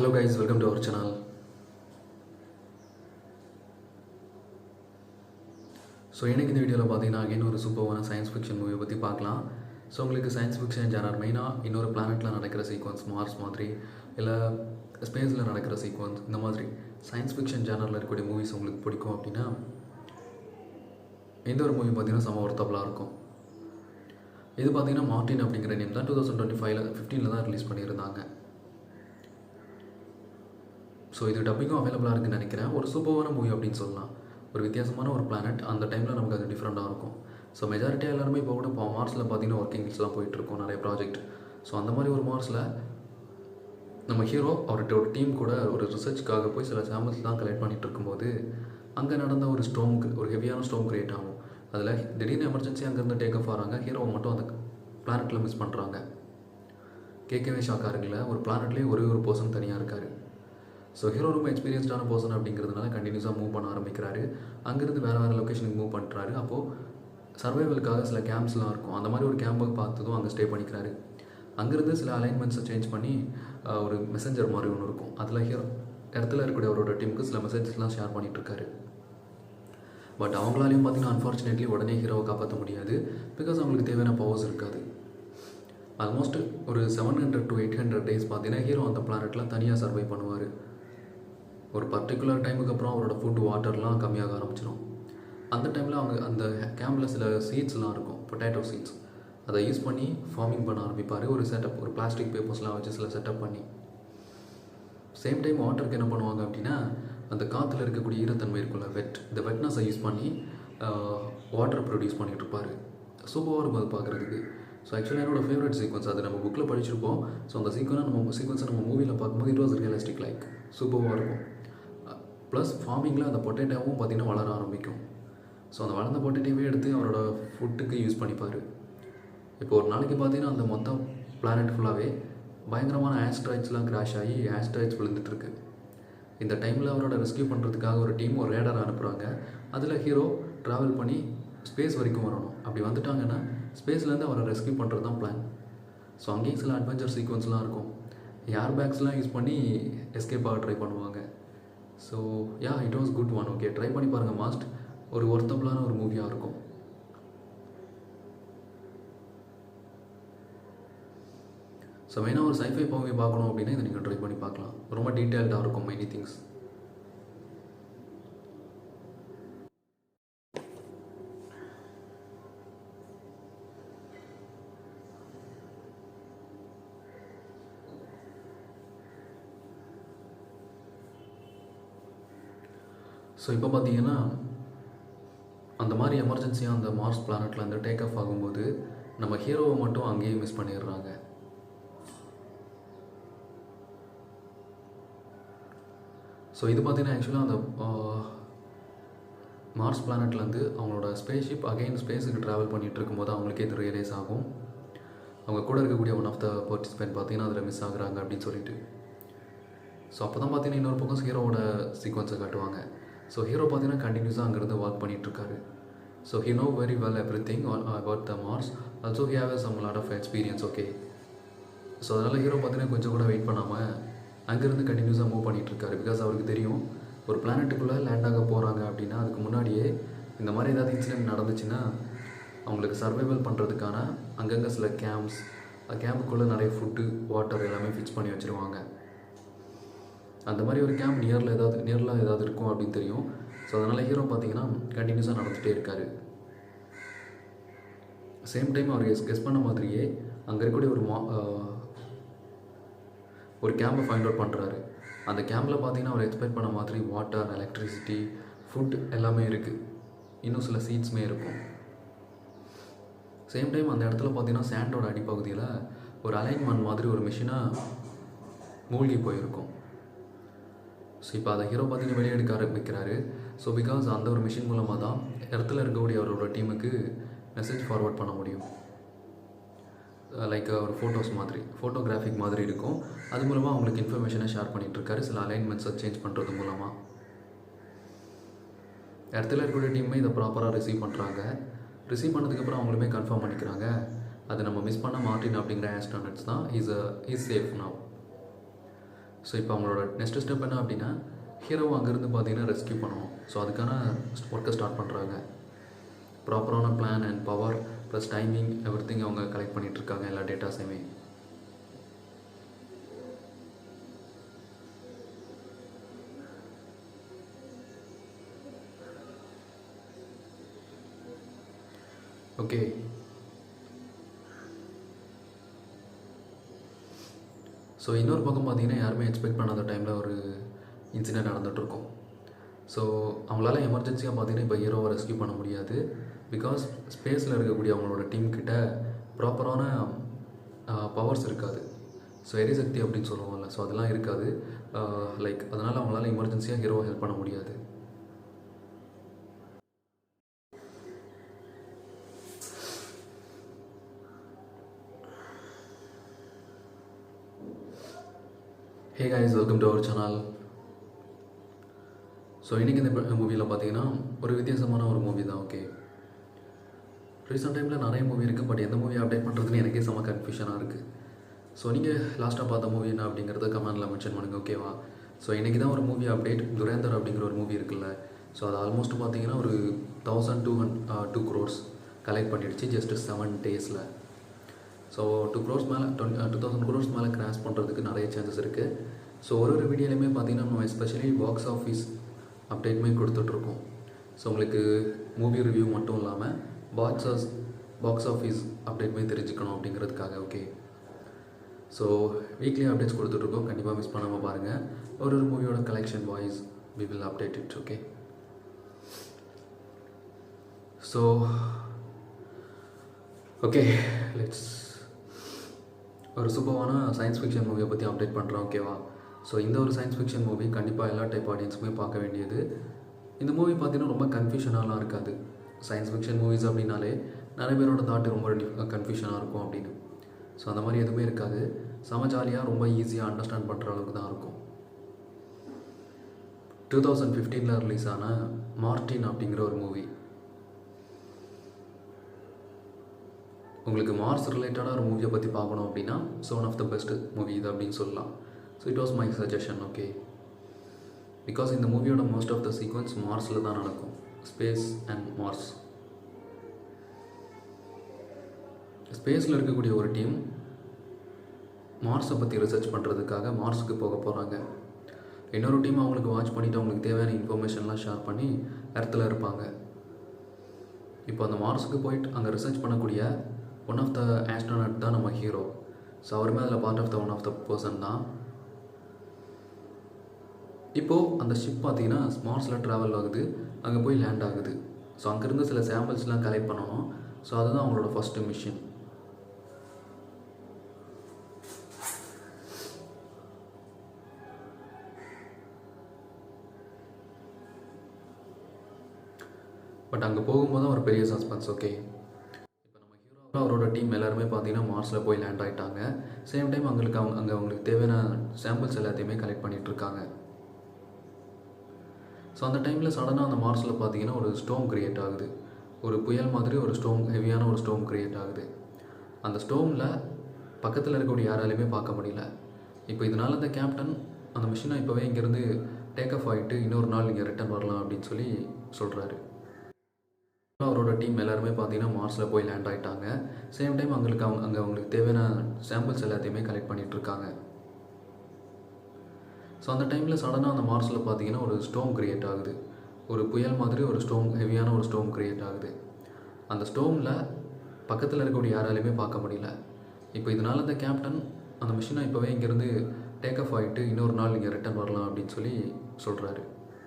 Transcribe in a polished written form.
Hello guys, welcome to our channel. So எனக்கு இந்த வீடியோவில் பார்த்தீங்கன்னா அகைன் ஒரு சூப்பரான சயின்ஸ் ஃபிக்ஷன் மூவியை பற்றி பார்க்கலாம். ஸோ உங்களுக்கு சயின்ஸ் ஃபிக்ஷன் ஜானர் மெயினாக இன்னொரு பிளானெட்டில் நடக்கிற சீக்வன்ஸ், மார்ஸ் மாதிரி இல்லை ஸ்பேஸில் நடக்கிற சீக்வன்ஸ், இந்த மாதிரி சயின்ஸ் ஃபிக்ஷன் ஜானரில் இருக்கக்கூடிய மூவிஸ் உங்களுக்கு பிடிக்கும் அப்படின்னா இந்த ஒரு மூவி பார்த்தீங்கன்னா செம ஒர்த்தபுளாக இருக்கும். இது பார்த்தீங்கன்னா மார்டின் அப்படிங்கிற நேம் தான் 2015 தான் ரிலீஸ் பண்ணியிருந்தாங்க. ஸோ இது டப்பிங்கும் அவைலபிளாக இருக்குன்னு நினைக்கிறேன். ஒரு சூப்பரான மூவி அப்படின்னு சொல்லலாம். ஒரு வித்தியாசமான ஒரு பிளானட், அந்த டைமில் நமக்கு அது டிஃப்ரெண்ட்டாக இருக்கும். ஸோ மெஜாரிட்டியாக எல்லாருமே இப்போ கூட மார்ஸில் பார்த்தீங்கன்னா ஒர்க்கிங்ஸ்லாம் போயிட்டுருக்கோம், நிறைய ப்ராஜெக்ட். ஸோ அந்த மாதிரி ஒரு மார்ஸில் நம்ம ஹீரோ அவர்கிட்ட ஒரு டீம் கூட ஒரு ரிசர்ச்சுக்காக போய் சில சாம்பிள்ஸ்லாம் கலெக்ட் பண்ணிகிட்டு இருக்கும்போது அங்கே நடந்த ஒரு ஒரு ஹெவியான ஸ்டோம் க்ரியேட் ஆகும். அதில் திடீர்னு எமர்ஜென்சி அங்கேருந்து டேக் ஆஃப் ஆகிறாங்க. ஹீரோவை மட்டும் அந்த பிளானெட்டில் மிஸ் பண்ணுறாங்க. கேட்கவே ஷாக்காக இருக்குல்ல, ஒரு பிளானெட்லேயே ஒரே ஒரு பர்சன் தனியாக இருக்கார். ஸோ ஹீரோ ரொம்ப எக்ஸ்பீரியன்ஸ்டான பர்சன் அப்படிங்கிறதுனால கண்டினியூஸாக மூவ் பண்ண ஆரம்பிக்கிறாரு. அங்கேருந்து வேறு லொக்கேஷனுக்கு மூவ் பண்ணுறாரு. அப்போது சர்வைவலுக்காக சில கேம்ப்ஸ்லாம் இருக்கும். அந்த மாதிரி ஒரு கேம்பை பார்த்ததும் அங்கே ஸ்டே பண்ணிக்கிறாரு. அங்கேருந்து சில அலைன்மெண்ட்ஸை சேஞ்ச் பண்ணி ஒரு மெசஞ்சர் மாதிரி ஒன்று இருக்கும். அதில் ஹீரோ இடத்துல இருக்கக்கூடிய அவரோட டீமுக்கு சில மெசேஜஸ்லாம் ஷேர் பண்ணிகிட்ருக்காரு. பட் அவங்களாலையும் பார்த்தீங்கன்னா அன்ஃபார்ச்சுனேட்லி உடனே ஹீரோவை காப்பாற்ற முடியாது. பிகாஸ் அவங்களுக்கு தேவையான பவர்ஸ் இருக்காது. ஆல்மோஸ்ட் ஒரு 700 to 800 டேஸ் பார்த்தீங்கன்னா ஹீரோ அந்த பிளானெட்டில் தனியாக சர்வை பண்ணுவார். ஒரு பர்டிகுலர் டைமுக்கு அப்புறம் அவரோட ஃபுட் வாட்டர்லாம் கம்மியாக ஆரம்பிச்சிடும். அந்த டைமில் அவங்க அந்த கேம்பில் சில சீட்ஸ்லாம் இருக்கும், பொட்டேட்டோ சீட்ஸ். அதை யூஸ் பண்ணி ஃபார்மிங் பண்ண ஆரம்பிப்பார். ஒரு செட்டப், ஒரு பிளாஸ்டிக் பேப்பர்ஸ்லாம் வச்சு சில செட்டப் பண்ணி. சேம் டைம் வாட்டருக்கு என்ன பண்ணுவாங்க அப்படின்னா, அந்த காற்றுல இருக்கக்கூடிய ஈரத்தன்மை இருக்குல்ல, இந்த வெட்னஸை யூஸ் பண்ணி வாட்டர் ப்ரொடியூஸ் பண்ணிகிட்டு இருப்பார். சூப்பராக இருக்கும் அது பார்க்குறதுக்கு. ஸோ ஆக்சுவலாக என்னோடய ஃபேவரட் சீக்வன்ஸ் அது. நம்ம புக்கில் படிச்சிருப்போம். ஸோ அந்த சீக்வன்ஸை நம்ம மூவியில் பார்க்கும்போது இட் வாஸ் ரியலிஸ்டிக், லைக் சூப்பராக இருக்கும். ப்ளஸ் ஃபார்மிங்கில் அந்த பொட்டேட்டோவும் பார்த்திங்கன்னா வளர ஆரம்பிக்கும். ஸோ அந்த வளர்ந்த பொட்டேட்டோவே எடுத்து அவரோட ஃபுட்டுக்கு யூஸ் பண்ணிப்பார். இப்போ ஒரு நாளைக்கு பார்த்தீங்கன்னா அந்த மொத்தம் பிளானெட் ஃபுல்லாகவே பயங்கரமான ஆஸ்ட்ராய்ட்ஸ்லாம் கிராஷ் ஆகி ஆஸ்ட்ராய்ட்ஸ் விழுந்துட்டுருக்கு. இந்த டைமில் அவரோட ரெஸ்கியூ பண்ணுறதுக்காக ஒரு டீம் ஒரு ரேடர் அனுப்புகிறாங்க. அதில் ஹீரோ ட்ராவல் பண்ணி ஸ்பேஸ் வரைக்கும் வரணும். அப்படி வந்துட்டாங்கன்னா ஸ்பேஸ்லேருந்து அவரை ரெஸ்கியூ பண்ணுறது தான் பிளான். ஸோ அங்கேயும் சில அட்வென்ச்சர் சீக்வன்ஸ்லாம் இருக்கும். ஏர் பேக்ஸ்லாம் யூஸ் பண்ணி எஸ்கேப் ஆக ட்ரை பண்ணுவாங்க. So it was good one. Okay, try பண்ணி பாருங்கள். மாஸ்ட் ஒரு ஒர்த்தபுளான ஒரு மூவியாக இருக்கும். ஸோ மெயினாக ஒரு சைஃபை மூவி பார்க்கணும் அப்படின்னா இதை நீங்கள் ட்ரை பண்ணி பார்க்கலாம். ரொம்ப டீட்டெயில்டாக இருக்கும் மெனி திங்ஸ். ஸோ இப்போ பார்த்தீங்கன்னா அந்த மாதிரி எமர்ஜென்சியாக அந்த மார்ஸ் பிளானெட்டில் அந்த டேக் ஆஃப் ஆகும்போது நம்ம ஹீரோவை மட்டும் அங்கேயே மிஸ் பண்ணிடுறாங்க. ஸோ இது பார்த்தீங்கன்னா ஆக்சுவலாக அந்த மார்ஸ் பிளானெட்லேருந்து அவங்களோட ஸ்பேஸ்ஷிப் அகெயின் ஸ்பேஸுக்கு ட்ராவல் பண்ணிகிட்டு இருக்கும்போது அவங்களுக்கே இது ரியலைஸ் ஆகும். அவங்க கூட இருக்கக்கூடிய ஒன் ஆஃப் த பார்ட்டிசிபென்ட் பார்த்தீங்கன்னா அதில் மிஸ் ஆகுறாங்க அப்படின்னு சொல்லிட்டு. ஸோ அப்போ தான் பார்த்தீங்கன்னா இன்னொரு பக்கம் ஹீரோவோட சீக்வன்ஸை காட்டுவாங்க. ஸோ ஹீரோ பார்த்தீங்கன்னா கண்டினியூஸாக அங்கேருந்து ஒர்க் பண்ணிகிட்ருக்காரு. So he know very well everything about the Mars. Also he have some lot of experience. Okay, so அதனால் ஹீரோ பார்த்தீங்கன்னா கொஞ்சம் கூட வெயிட் பண்ணாமல் அங்கேருந்து கண்டினியூஸாக மூவ் பண்ணிகிட்ருக்காரு. பிகாஸ் அவருக்கு தெரியும் ஒரு பிளானெட்டுக்குள்ளே லேண்ட் ஆக போகிறாங்க அப்படின்னா அதுக்கு முன்னாடியே இந்த மாதிரி ஏதாவது இன்சிடென்ட் நடந்துச்சுன்னா அவங்களுக்கு சர்வைவல் பண்ணுறதுக்கான அங்கங்கே சில கேம்புக்குள்ளே நிறைய ஃபுட்டு வாட்டர் எல்லாமே ஃபிக்ஸ் பண்ணி வச்சுருவாங்க. அந்த மாதிரி ஒரு கேம்ப் நியரில் ஏதாவது இருக்கும் அப்படின்னு தெரியும். ஸோ அதனால் ஹீரோ பார்த்தீங்கன்னா கண்டினியூஸாக நடந்துகிட்டே இருக்கார். சேம் டைம் அவர் கெஸ் பண்ண மாதிரியே அங்கே இருக்கக்கூடிய ஒரு கேம்பை ஃபைண்ட் அவுட் பண்ணுறாரு. அந்த கேம்பில் பார்த்தீங்கன்னா அவர் எக்ஸ்பெக்ட் பண்ண மாதிரி வாட்டர், எலக்ட்ரிசிட்டி, ஃபுட் எல்லாமே இருக்குது. இன்னும் சில சீட்ஸுமே இருக்கும். சேம் டைம் அந்த இடத்துல பார்த்தீங்கன்னா சாண்டோட அடிப்பகுதியில் ஒரு அலைன்மெண்ட் மாதிரி ஒரு மிஷினாக மூழ்கி போயிருக்கும். ஸோ இப்போ அதை ஹீரோ பார்த்தீங்கன்னா வெளியே எடுக்க ஆரம்பிக்கிறாரு. ஸோ பிகாஸ் அந்த ஒரு மிஷின் மூலமாக தான் இடத்துல இருக்கக்கூடிய அவரோட டீமுக்கு மெசேஜ் ஃபார்வர்ட் பண்ண முடியும். லைக் ஒரு ஃபோட்டோகிராஃபிக் மாதிரி இருக்கும். அது மூலமாக அவங்களுக்கு இன்ஃபர்மேஷனை ஷேர் பண்ணிகிட்ருக்காரு. சில அலைன்மெண்ட்ஸை சேஞ்ச் பண்ணுறது மூலமாக இடத்துல இருக்கக்கூடிய டீமே இதை ப்ராப்பராக ரிசீவ் பண்ணுறாங்க. ரிசீவ் பண்ணதுக்கப்புறம் அவங்களுமே கன்ஃபார்ம் பண்ணிக்கிறாங்க அதை நம்ம மிஸ் பண்ண மார்டின் அப்படிங்கிற ஆஸ்ட்ரோனட்ஸ் தான் இஸ் சேஃப் நவ். ஸோ இப்போ அவங்களோட நெக்ஸ்ட் ஸ்டெப் என்ன அப்படின்னா ஹீரோவை அங்கேருந்து பார்த்தீங்கன்னா ரெஸ்க்யூ பண்ணணும். ஸோ அதுக்கான ஒர்க்கை ஸ்டார்ட் பண்ணுறாங்க. ப்ராப்பரான plan and power plus timing everything அவங்க கலெக்ட் பண்ணிகிட்ருக்காங்க எல்லா டேட்டாஸையுமே. ஓகே, ஸோ இன்னொரு பக்கம் பார்த்தீங்கன்னா யாருமே எக்ஸ்பெக்ட் பண்ணாத டைமில் ஒரு இன்சிடென்ட் நடந்துகிட்ருக்கும். ஸோ அவங்களால எமர்ஜென்சியாக பார்த்தீங்கன்னா இப்போ ஹீரோவை ரெஸ்க்யூ பண்ண முடியாது. பிகாஸ் ஸ்பேஸில் இருக்கக்கூடிய அவங்களோட டீம்கிட்ட ப்ராப்பரான பவர்ஸ் இருக்காது. ஸோ எரிசக்தி அப்படின்னு சொல்லுவோம்ல, ஸோ அதெல்லாம் இருக்காது. லைக் அதனால் அவங்களால எமர்ஜென்சியாக ஹீரோவை ஹெல்ப் பண்ண முடியாது. Hey guys, welcome to our channel. So இன்றைக்கி இந்த மூவியில் பார்த்தீங்கன்னா ஒரு வித்தியாசமான ஒரு மூவி தான். ஓகே, ரீசெண்ட் டைமில் நிறைய மூவி இருக்குது, பட் எந்த மூவி அப்டேட் பண்ணுறதுன்னு எனக்கே செம்ம கன்ஃபியூஷனாக இருக்குது. ஸோ நீங்கள் லாஸ்ட்டாக பார்த்த மூவி என்ன அப்படிங்கிறத கமெண்டில் மென்ஷன் பண்ணுங்கள், ஓகேவா? ஸோ இன்றைக்கி தான் ஒரு மூவி அப்டேட். துரேந்தர் அப்படிங்கிற ஒரு மூவி இருக்குல்ல, ஸோ அது ஆல்மோஸ்ட் பார்த்தீங்கன்னா ஒரு 1202 crores கலெக்ட் பண்ணிடுச்சு ஜஸ்ட் 7 days. ஸோ 2 crores மேலே 2000 crores மேலே கிராஸ் பண்ணுறதுக்கு நிறைய சான்சஸ் இருக்குது. ஸோ ஒரு வீடியோலையுமே பார்த்தீங்கன்னா நம்ம எஸ்பெஷலி பாக்ஸ் ஆஃபீஸ் அப்டேட்டுமே கொடுத்துட்ருக்கோம். ஸோ உங்களுக்கு மூவி ரிவ்யூ மட்டும் இல்லாமல் பாக்ஸ் ஆஃபீஸ் அப்டேட்டுமே தெரிஞ்சுக்கணும் அப்படிங்கிறதுக்காக. ஓகே, ஸோ வீக்லி அப்டேட்ஸ் கொடுத்துட்ருக்கோம், கண்டிப்பாக மிஸ் பண்ணாமல் பாருங்கள். ஒரு மூவியோட collection wise we will update it. Okay, so okay let's ஒரு சூப்பரான சயின்ஸ் ஃபிக்ஷன் மூவியை பற்றி அப்டேட் பண்ணுறோம், ஓகேவா? ஸோ இந்த ஒரு சயின்ஸ் ஃபிக்ஷன் மூவி கண்டிப்பாக எல்லா டைப் ஆடியன்ஸுமே பார்க்க வேண்டியது. இந்த மூவி பார்த்தீங்கன்னா ரொம்ப கன்ஃபியூஷனாலாம் இருக்காது. சயின்ஸ் ஃபிக்ஷன் மூவிஸ் அப்படின்னாலே நிறைய பேரோட தாட்டு ரொம்ப கன்ஃபியூஷனாக இருக்கும் அப்படின்னு. ஸோ அந்த மாதிரி எதுவுமே இருக்காது. செம ஜாலியாக ரொம்ப ஈஸியாக அண்டர்ஸ்டாண்ட் பண்ணுற அளவுக்கு தான் இருக்கும். 2015 ரிலீஸ் ஆன மார்டின் அப்படிங்கிற ஒரு மூவி. உங்களுக்கு மார்ஸ் ரிலேட்டடாக ஒரு மூவியை பற்றி பார்க்கணும் அப்படின்னா so one of the best movie இது அப்படின்னு சொல்லலாம். So it was my suggestion. Okay, because இந்த மூவியோட மோஸ்ட் ஆஃப் த சீக்வன்ஸ் மார்ஸில் தான் நடக்கும். Space and Mars. ஸ்பேஸில் இருக்கக்கூடிய ஒரு டீம் மார்ஸை பற்றி ரிசர்ச் பண்ணுறதுக்காக மார்ஸுக்கு போக போகிறாங்க. இன்னொரு டீம் அவங்களுக்கு வாட்ச் பண்ணிவிட்டு அவங்களுக்கு தேவையான இன்ஃபர்மேஷன்லாம் ஷேர் பண்ணி எர்த்தில் இருப்பாங்க. இப்போ அந்த மார்ஸுக்கு போயிட்டு அங்கே ரிசர்ச் பண்ணக்கூடிய ஒன் ஆஃப் த ஆஸ்ட்ரோனட் தான் நம்ம ஹீரோ. ஸோ அவருமே அதில் part of the one of the person தான். இப்போது அந்த ஷிப் பார்த்தீங்கன்னா மார்ஸில் ட்ராவல் ஆகுது, அங்கே போய் லேண்ட் ஆகுது. ஸோ அங்கேருந்து சில சாம்பிள்ஸ்லாம் கலெக்ட் பண்ணணும். ஸோ அதுதான் அவங்களோட ஃபஸ்ட்டு மிஷன். பட் அங்கே போகும்போது தான் ஒரு பெரிய சஸ்பென்ஸ். ஓகே, இப்போ நம்ம ஹீரோ அவரோட டீம் எல்லாருமே பார்த்தீங்கன்னா மார்ஸில் போய் லேண்ட் ஆகிட்டாங்க. சேம் டைம் அவங்களுக்கு தேவையான சாம்பிள்ஸ் எல்லாத்தையுமே கலெக்ட் பண்ணிகிட்ருக்காங்க. ஸோ அந்த டைமில் சடனாக அந்த மார்ஸில் பார்த்தீங்கன்னா ஒரு ஸ்டோம் க்ரியேட் ஆகுது. ஒரு புயல் மாதிரி ஒரு ஸ்டோம், ஹெவியான ஒரு ஸ்டோம் க்ரியேட் ஆகுது. அந்த ஸ்டோமில் பக்கத்தில் இருக்கக்கூடிய யாராலையுமே பார்க்க முடியல. இப்போ இதனால் அந்த கேப்டன் அந்த மிஷினை இப்போவே இங்கேருந்து டேக் ஆஃப் ஆகிட்டு இன்னொரு நாள் இங்கே ரிட்டர்ன் வரலாம் அப்படின்னு சொல்லி சொல்கிறாரு. அவரோட டீம் எல்லாருமே பார்த்தீங்கன்னா மார்ஸில் போய் லேண்ட் ஆகிட்டாங்க. சேம் டைம் அவங்களுக்கு தேவையான சாம்பிள்ஸ் எல்லாத்தையுமே கலெக்ட் பண்ணிகிட்ருக்காங்க. ஸோ அந்த டைமில் சடனாக அந்த மார்ஸில் பார்த்தீங்கன்னா ஒரு ஸ்டோம் க்ரியேட் ஆகுது. ஒரு புயல் மாதிரி ஒரு ஸ்டோம், ஹெவியான ஒரு ஸ்டோம் க்ரியேட் ஆகுது. அந்த ஸ்டோமில் பக்கத்தில் இருக்கக்கூடிய யாராலையுமே பார்க்க முடியல. இப்போ இதனால் அந்த கேப்டன் அந்த மிஷினை இப்போவே இங்கேருந்து டேக் ஆஃப் ஆகிட்டு இன்னொரு நாள் இங்கே ரிட்டர்ன் வரலாம் அப்படின்னு சொல்லி சொல்கிறாரு.